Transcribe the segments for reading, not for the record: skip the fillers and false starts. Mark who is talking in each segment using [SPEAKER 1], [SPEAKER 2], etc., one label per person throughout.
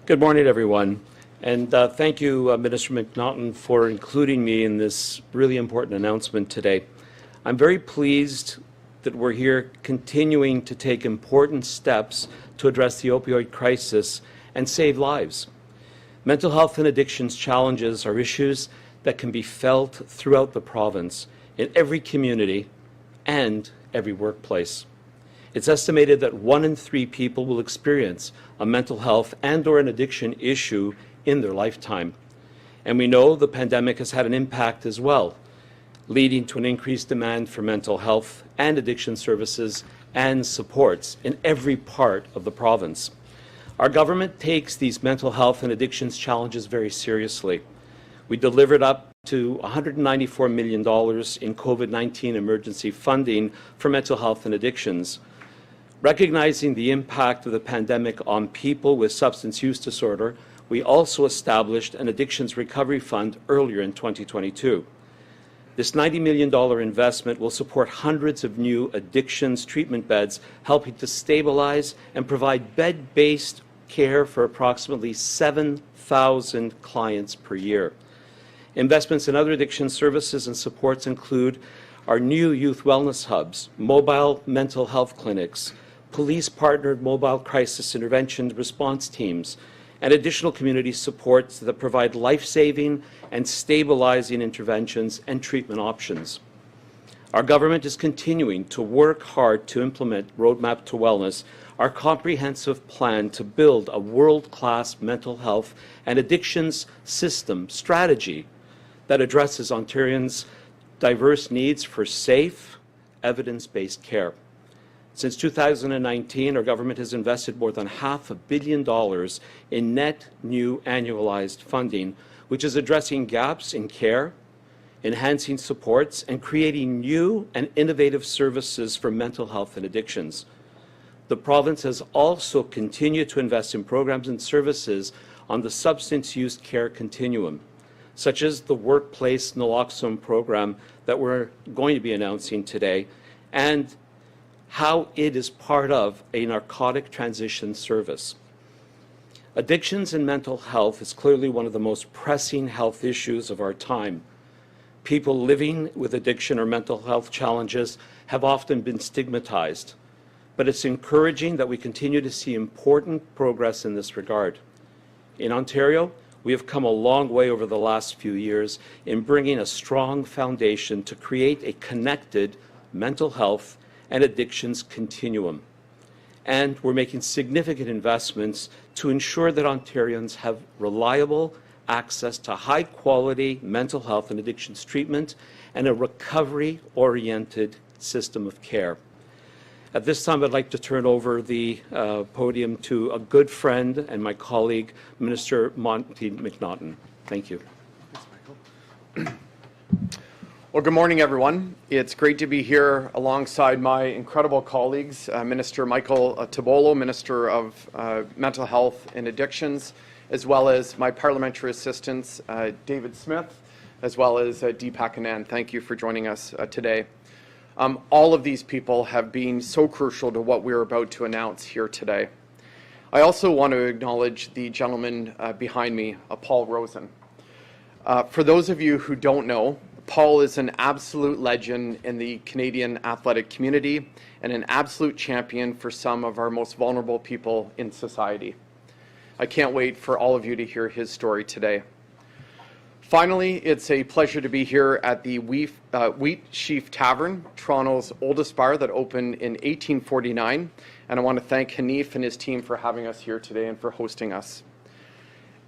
[SPEAKER 1] Good morning, everyone. And thank you, Minister McNaughton, for including me in this really important announcement today. I'm very pleased that we're here continuing to take important steps to address the opioid crisis and save lives. Mental health and addictions challenges are issues that can be felt throughout the province, in every community and every workplace. It's estimated that 1 in 3 people will experience a mental health and/or an addiction issue in their lifetime. And we know the pandemic has had an impact as well, leading to an increased demand for mental health and addiction services and supports in every part of the province. Our government takes these mental health and addictions challenges very seriously. We delivered up to $194 million in COVID-19 emergency funding for mental health and addictions. Recognizing the impact of the pandemic on people with substance use disorder, we also established an addictions recovery fund earlier in 2022. This $90 million investment will support hundreds of new addictions treatment beds, helping to stabilize and provide bed-based care for approximately 7,000 clients per year. Investments in other addiction services and supports include our new youth wellness hubs, mobile mental health clinics, police-partnered mobile crisis intervention response teams, and additional community supports that provide life-saving and stabilizing interventions and treatment options. Our government is continuing to work hard to implement Roadmap to Wellness, our comprehensive plan to build a world-class mental health and addictions system strategy that addresses Ontarians' diverse needs for safe, evidence-based care. Since 2019, our government has invested more than $500 million in net new annualized funding, which is addressing gaps in care, enhancing supports, and creating new and innovative services for mental health and addictions. The province has also continued to invest in programs and services on the substance use care continuum, such as the workplace naloxone program that we're going to be announcing today, and how it is part of a narcotic transition service. Addictions and mental health is clearly one of the most pressing health issues of our time. People living with addiction or mental health challenges have often been stigmatized, but it's encouraging that we continue to see important progress in this regard. In Ontario, we have come a long way over the last few years in bringing a strong foundation to create a connected mental health and addictions continuum. And we're making significant investments to ensure that Ontarians have reliable access to high-quality mental health and addictions treatment and a recovery-oriented system of care. At this time, I'd like to turn over the podium to a good friend and my colleague, Minister Monte McNaughton. Thank you.
[SPEAKER 2] Thanks, Michael. Well, good morning, everyone. It's great to be here alongside my incredible colleagues, Minister Michael Tibollo, Minister of Mental Health and Addictions, as well as my parliamentary assistants, David Smith, as well as Deepak Anand. Thank you for joining us today. All of these people have been so crucial to what we're about to announce here today. I also want to acknowledge the gentleman behind me, Paul Rosen. For those of you who don't know, Paul is an absolute legend in the Canadian athletic community and an absolute champion for some of our most vulnerable people in society. I can't wait for all of you to hear his story today. Finally, it's a pleasure to be here at the Wheat Sheaf Tavern, Toronto's oldest bar that opened in 1849, and I want to thank Hanif and his team for having us here today and for hosting us.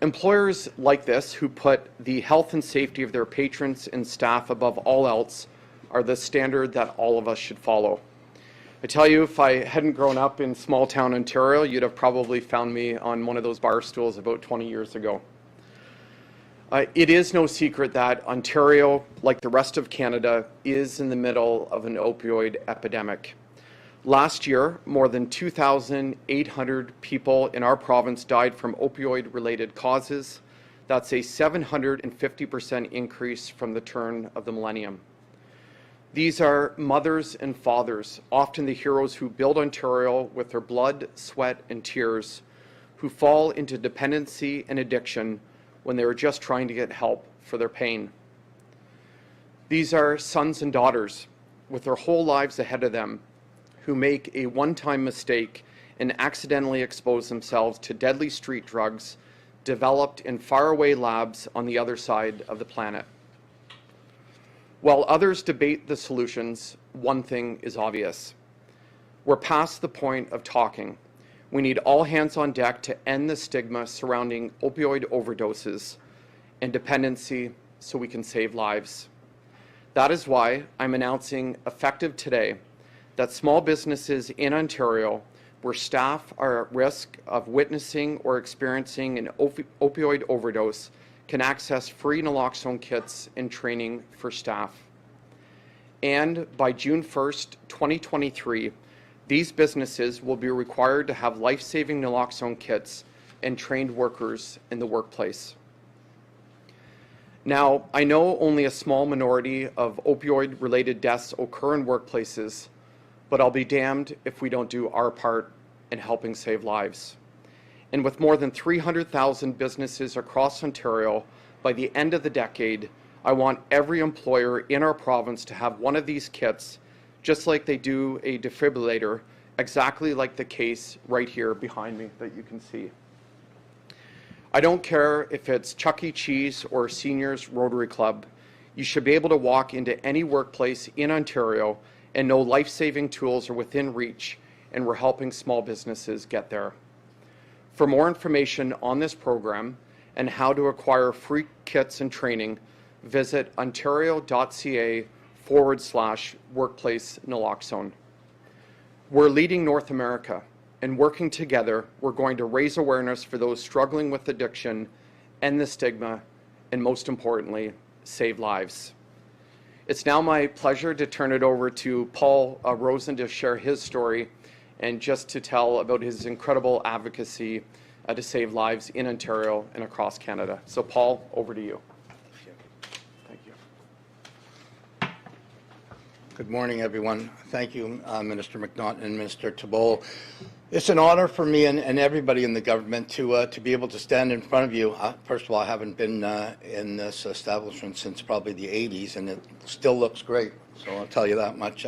[SPEAKER 2] Employers like this, who put the health and safety of their patrons and staff above all else, are the standard that all of us should follow. I tell you, if I hadn't grown up in small town Ontario, you'd have probably found me on one of those bar stools about 20 years ago. It is no secret that Ontario, like the rest of Canada, is in the middle of an opioid epidemic. Last year, more than 2,800 people in our province died from opioid-related causes. That's a 750% increase from the turn of the millennium. These are mothers and fathers, often the heroes who build Ontario with their blood, sweat, and tears, who fall into dependency and addiction when they are just trying to get help for their pain. These are sons and daughters with their whole lives ahead of them who make a one-time mistake and accidentally expose themselves to deadly street drugs developed in faraway labs on the other side of the planet. While others debate the solutions, one thing is obvious. We're past the point of talking. We need all hands on deck to end the stigma surrounding opioid overdoses and dependency so we can save lives. That is why I'm announcing, effective today, that small businesses in Ontario where staff are at risk of witnessing or experiencing an opioid overdose can access free naloxone kits and training for staff. And by June 1st, 2023, these businesses will be required to have life-saving naloxone kits and trained workers in the workplace. Now, I know only a small minority of opioid-related deaths occur in workplaces, but I'll be damned if we don't do our part in helping save lives. And with more than 300,000 businesses across Ontario, by the end of the decade, I want every employer in our province to have one of these kits, just like they do a defibrillator, exactly like the case right here behind me that you can see. I don't care if it's Chuck E. Cheese or Seniors Rotary Club, you should be able to walk into any workplace in Ontario and know life-saving tools are within reach, and we're helping small businesses get there. For more information on this program and how to acquire free kits and training, visit ontario.ca/workplace naloxone. We're leading North America, and working together, we're going to raise awareness for those struggling with addiction, end the stigma, and most importantly, save lives. It's now my pleasure to turn it over to Paul Rosen to share his story and just to tell about his incredible advocacy to save lives in Ontario and across Canada. So Paul, over to you. Thank you.
[SPEAKER 3] Good morning, everyone. Thank you, Minister McNaughton and Minister Tibollo. It's an honor for me and everybody in the government to be able to stand in front of you. First of all, I haven't been in this establishment since probably the 80s, and it still looks great, so I'll tell you that much.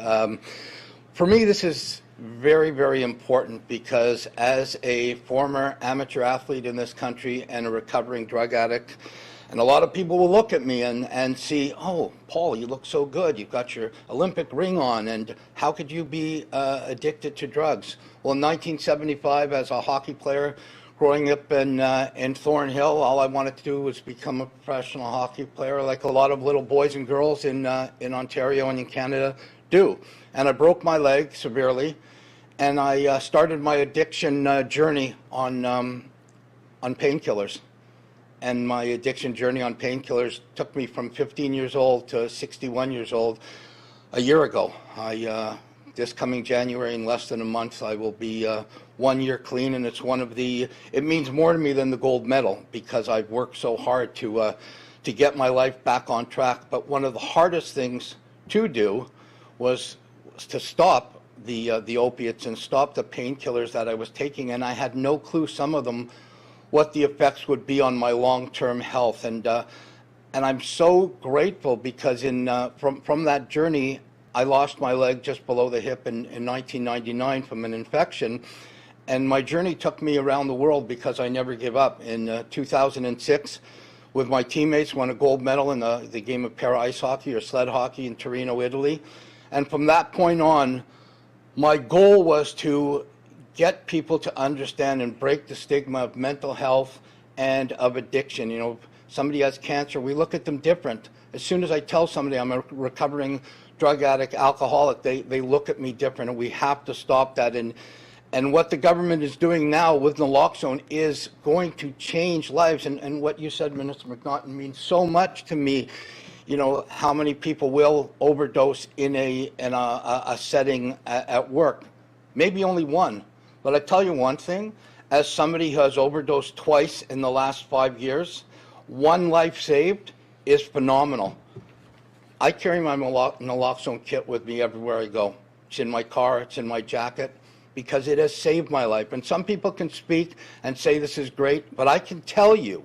[SPEAKER 3] For me, this is very, very important because as a former amateur athlete in this country and a recovering drug addict, and a lot of people will look at me and see, oh, Paul, you look so good. You've got your Olympic ring on, and how could you be addicted to drugs? Well, in 1975, as a hockey player growing up in Thornhill, all I wanted to do was become a professional hockey player, like a lot of little boys and girls in Ontario and in Canada do. And I broke my leg severely, and I started my addiction journey on painkillers. And my addiction journey on painkillers took me from 15 years old to 61 years old a year ago. This coming January, in less than a month, I will be 1 year clean, and it's it means more to me than the gold medal because I've worked so hard to get my life back on track. But one of the hardest things to do was to stop the opiates and stop the painkillers that I was taking, and I had no clue, some of them, what the effects would be on my long-term health. And I'm so grateful because from that journey, I lost my leg just below the hip in 1999 from an infection. And my journey took me around the world because I never give up. In 2006, with my teammates, won a gold medal in the game of para ice hockey or sled hockey in Torino, Italy. And from that point on, my goal was to get people to understand and break the stigma of mental health and of addiction. You know, somebody has cancer, we look at them different. As soon as I tell somebody I'm a recovering drug addict, alcoholic, they look at me different, and we have to stop that. And what the government is doing now with naloxone is going to change lives. And what you said, Minister McNaughton, means so much to me. You know, how many people will overdose in a setting at work? Maybe only one. But I tell you one thing, as somebody who has overdosed twice in the last 5 years, one life saved is phenomenal. I carry my naloxone kit with me everywhere I go. It's in my car, it's in my jacket, because it has saved my life. And some people can speak and say this is great, but I can tell you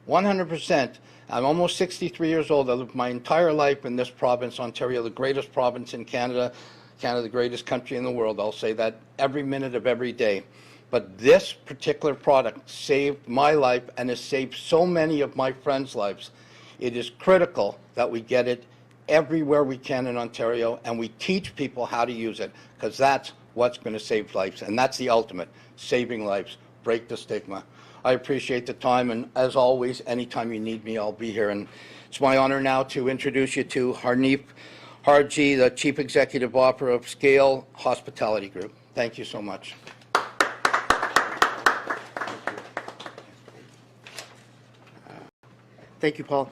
[SPEAKER 3] 100%, I'm almost 63 years old. I lived my entire life in this province, Ontario, the greatest province in Canada, Canada, the greatest country in the world. I'll say that every minute of every day. But this particular product saved my life and has saved so many of my friends' lives. It is critical that we get it everywhere we can in Ontario, and we teach people how to use it, because that's what's going to save lives, and that's the ultimate, saving lives, break the stigma. I appreciate the time, and as always, anytime you need me, I'll be here. And it's my honor now to introduce you to Harneep Harji, the Chief Executive Officer of Scale Hospitality Group. Thank you so much.
[SPEAKER 4] Thank you, Paul.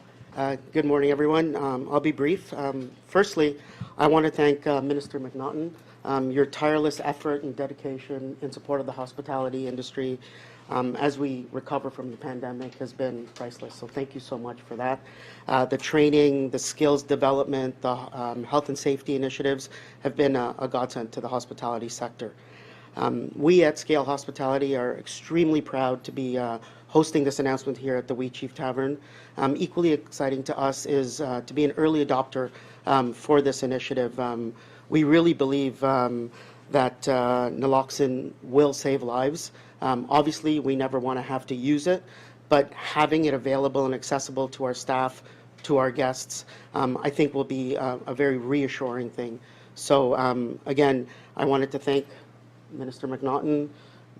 [SPEAKER 4] Good morning, everyone. I'll be brief. Firstly, I want to thank Minister McNaughton. Your tireless effort and dedication in support of the hospitality industry as we recover from the pandemic has been priceless. So thank you so much for that. The training, the skills development, the health and safety initiatives have been a godsend to the hospitality sector. We at Scale Hospitality are extremely proud to be hosting this announcement here at the Wheat Chief Tavern. Equally exciting to us is to be an early adopter for this initiative. We really believe that naloxone will save lives. Obviously, we never want to have to use it, but having it available and accessible to our staff, to our guests, I think will be a very reassuring thing. So again, I wanted to thank Minister McNaughton,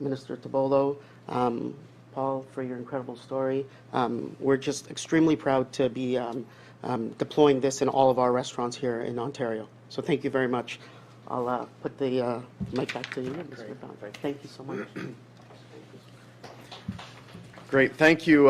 [SPEAKER 4] Minister Tibollo, Paul, for your incredible story. We're just extremely proud to be deploying this in all of our restaurants here in Ontario. So thank you very much. I'll put the mic back to you, Mr. McNaughton. Thank you so much.
[SPEAKER 2] Great. Thank you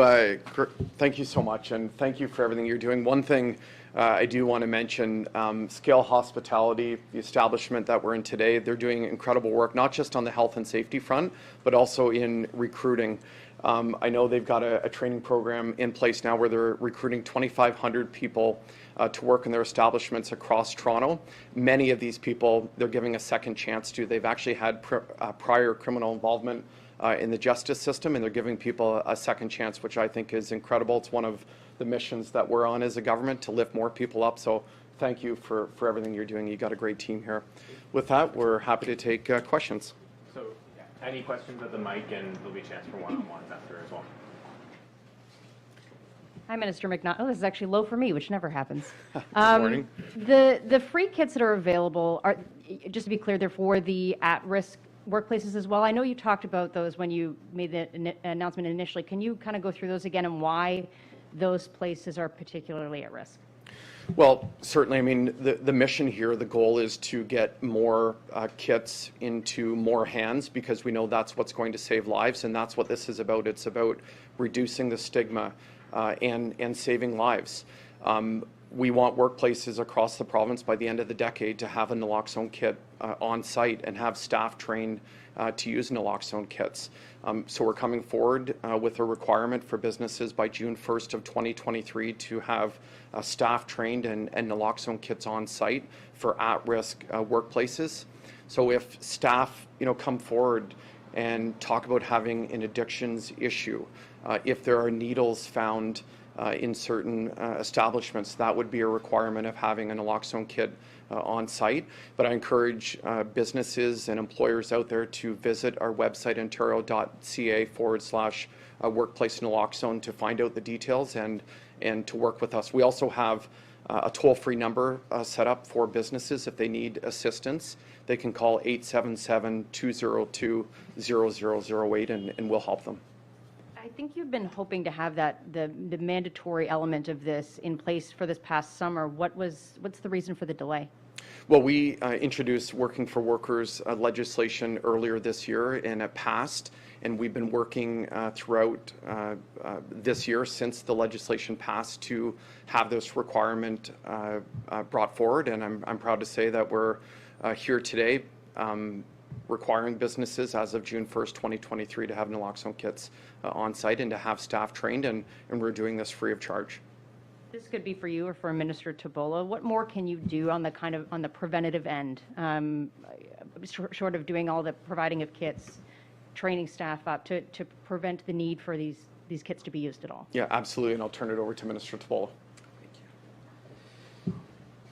[SPEAKER 2] so much, and thank you for everything you're doing. One thing I do want to mention, Scale Hospitality, the establishment that we're in today, they're doing incredible work, not just on the health and safety front, but also in recruiting. I know they've got a training program in place now where they're recruiting 2,500 people to work in their establishments across Toronto. Many of these people, they're giving a second chance to. They've actually had prior criminal involvement in the justice system, and they're giving people a second chance, which I think is incredible. It's one of the missions that we're on as a government, to lift more people up. So thank you for everything you're doing. You've got a great team here. With that, we're happy to take questions.
[SPEAKER 5] So any questions at the mic, and there'll be a chance for one-on-ones after as well.
[SPEAKER 6] Hi, Minister McNaughton. Oh, this is actually low for me, which never happens.
[SPEAKER 2] Good morning.
[SPEAKER 6] The free kits that are available, are, just to be clear, they're for the at-risk workplaces as well. I know you talked about those when you made the announcement initially. Can you kind of go through those again and why those places are particularly at risk?
[SPEAKER 2] Well, certainly. I mean, the mission here, the goal is to get more kits into more hands, because we know that's what's going to save lives, and that's what this is about. It's about reducing the stigma and saving lives. We want workplaces across the province by the end of the decade to have a naloxone kit on site and have staff trained to use naloxone kits. So we're coming forward with a requirement for businesses by June 1st of 2023 to have staff trained and naloxone kits on site for at-risk workplaces. So if staff, come forward and talk about having an addictions issue, if there are needles found in certain establishments, that would be a requirement of having a naloxone kit on site. But I encourage businesses and employers out there to visit our website, ontario.ca/workplace naloxone, to find out the details and to work with us. We also have a toll-free number set up for businesses. If they need assistance, they can call 877-202-0008 and we'll help them.
[SPEAKER 6] I think you've been hoping to have the mandatory element of this in place for this past summer. What's the reason for the delay?
[SPEAKER 2] Well, we introduced Working for Workers legislation earlier this year, and it passed. And we've been working throughout this year since the legislation passed to have this requirement brought forward. And I'm proud to say that we're here today requiring businesses as of June 1st, 2023 to have naloxone kits on site and to have staff trained, and we're doing this free of charge.
[SPEAKER 6] This could be for you or for Minister Tibollo. What more can you do on the preventative end, short of doing all the providing of kits, training staff up to prevent the need for these kits to be used at all?
[SPEAKER 2] Yeah, absolutely, and I'll turn it over to Minister Tibollo.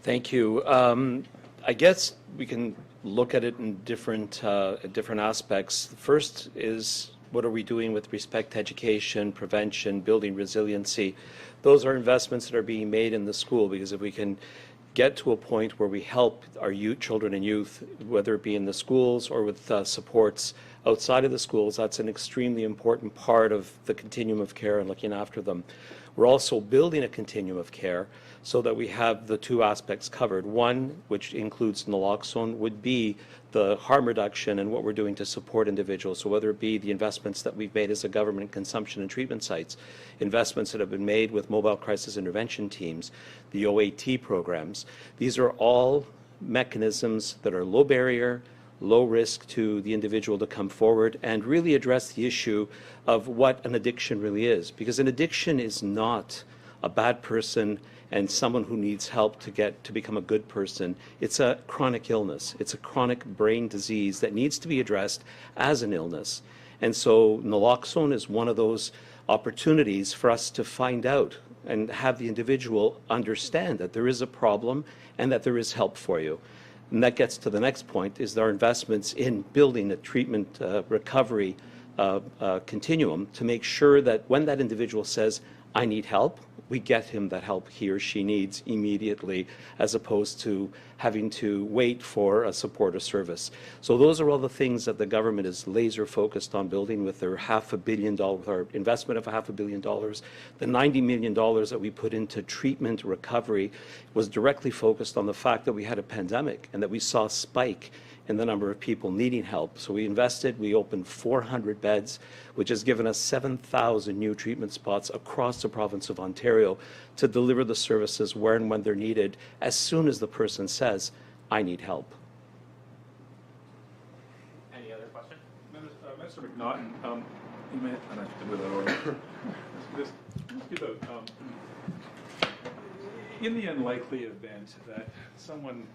[SPEAKER 1] Thank you. I guess we can look at it in different aspects. The first is, what are we doing with respect to education, prevention, building resiliency? Those are investments that are being made in the school, because if we can get to a point where we help our children and youth, whether it be in the schools or with supports outside of the schools, that's an extremely important part of the continuum of care and looking after them. We're also building a continuum of care so that we have the two aspects covered. One, which includes naloxone, would be the harm reduction and what we're doing to support individuals. So whether it be the investments that we've made as a government in consumption and treatment sites, investments that have been made with mobile crisis intervention teams, the OAT programs, these are all mechanisms that are low barrier, low risk to the individual to come forward and really address the issue of what an addiction really is. Because an addiction is not a bad person and someone who needs help to become a good person. It's a chronic illness. It's a chronic brain disease that needs to be addressed as an illness. And so naloxone is one of those opportunities for us to find out and have the individual understand that there is a problem and that there is help for you. And that gets to the next point, is our investments in building a treatment recovery continuum to make sure that when that individual says, I need help, we get him that help he or she needs immediately, as opposed to having to wait for a support or service. So those are all the things that the government is laser focused on building with their $500 million, with our investment of $500 million. The $90 million that we put into treatment recovery was directly focused on the fact that we had a pandemic and that we saw a spike in the number of people needing help. So we invested, we opened 400 beds, which has given us 7,000 new treatment spots across the province of Ontario to deliver the services where and when they're needed as soon as the person says, I need help.
[SPEAKER 5] Any other questions?
[SPEAKER 7] Minister McNaughton, you may have to do that order. Just about, in the unlikely event that someone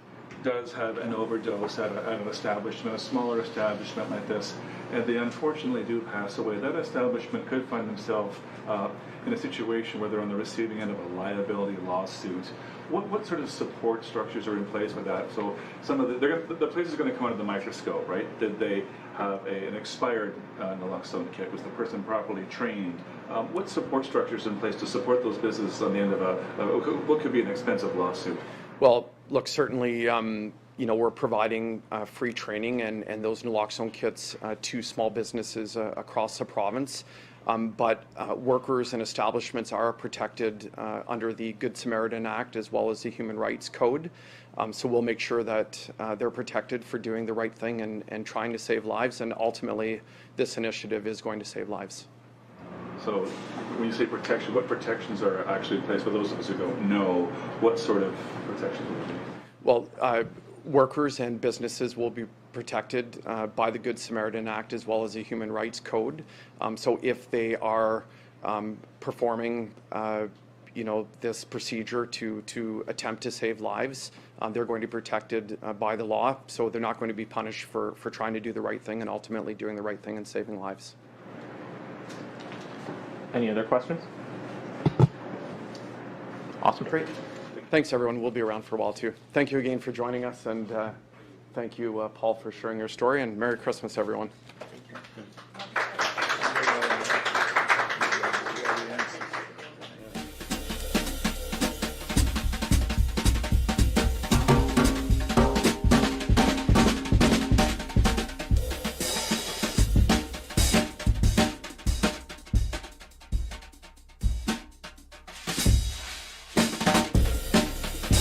[SPEAKER 7] does have an overdose at an establishment, a smaller establishment like this, and they unfortunately do pass away, that establishment could find themselves in a situation where they're on the receiving end of a liability lawsuit. What sort of support structures are in place with that? So some of the place is going to come under the microscope, right? Did they have an expired naloxone kit? Was the person properly trained? What support structures in place to support those businesses on the end of what could be an expensive lawsuit?
[SPEAKER 2] Well, look, certainly, we're providing free training and those naloxone kits to small businesses across the province. But workers and establishments are protected under the Good Samaritan Act as well as the Human Rights Code. So we'll make sure that they're protected for doing the right thing and trying to save lives. And ultimately, this initiative is going to save lives.
[SPEAKER 7] So when you say protection, what protections are actually in place for those of us who don't know? What sort of protections will there be?
[SPEAKER 2] Well, workers and businesses will be protected by the Good Samaritan Act as well as the Human Rights Code. So if they are performing, this procedure to attempt to save lives, they're going to be protected by the law. So they're not going to be punished for trying to do the right thing and ultimately doing the right thing and saving lives.
[SPEAKER 5] Any other questions? Awesome.
[SPEAKER 2] Great. Thanks, everyone. We'll be around for a while, too. Thank you again for joining us, and thank you, Paul, for sharing your story, and Merry Christmas, everyone.
[SPEAKER 3] Thank you.